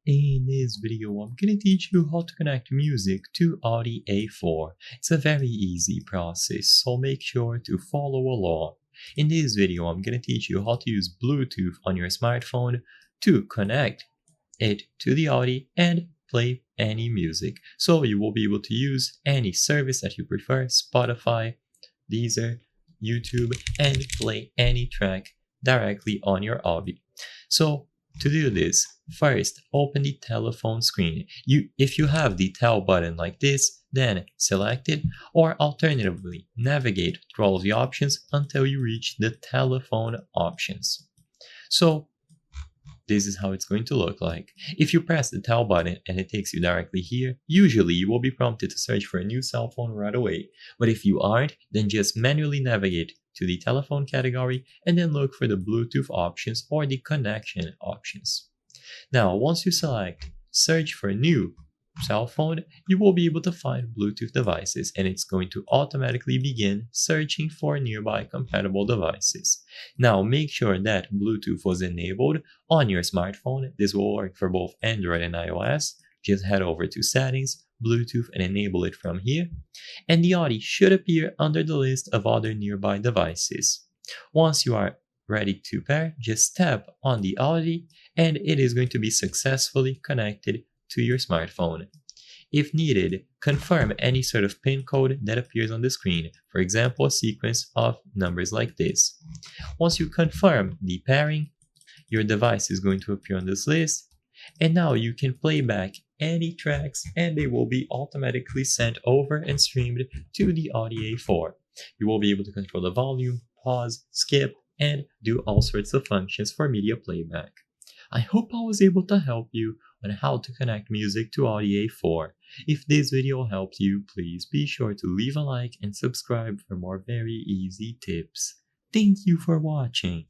In this video, I'm gonna teach you how to connect music to Audi A4. It's a very easy process, so make sure to follow along. In this video, I'm gonna teach you how to use Bluetooth on your smartphone to connect it to the Audi and play any music. So you will be able to use any service that you prefer, Spotify, Deezer, YouTube, and play any track directly on your Audi. So to do this, first open the telephone screen. If you have the tel button like this, then select it, or alternatively navigate through all of the options until you reach the telephone options. So this is how it's going to look like. If you press the tel button and it takes you directly here, usually you will be prompted to search for a new cell phone right away. But if you aren't, then just manually navigate to the telephone category and then look for the Bluetooth options or the connection options. Now, once you select search for new cell phone, you will be able to find Bluetooth devices, and it's going to automatically begin searching for nearby compatible devices. Now make sure that Bluetooth was enabled on your smartphone. This will work for both Android and iOS. Just head over to settings, Bluetooth, and enable it from here, and the Audi should appear under the list of other nearby devices. Once you are ready to pair, just tap on the Audi and it is going to be successfully connected to your smartphone. If needed, confirm any sort of PIN code that appears on the screen, for example, a sequence of numbers like this. Once you confirm the pairing, your device is going to appear on this list, and now you can play back any tracks and they will be automatically sent over and streamed to the Audi A4. You will be able to control the volume, pause, skip, and do all sorts of functions for media playback. I hope I was able to help you on how to connect music to Audi A4. If this video helped you, please be sure to leave a like and subscribe for more very easy tips. Thank you for watching.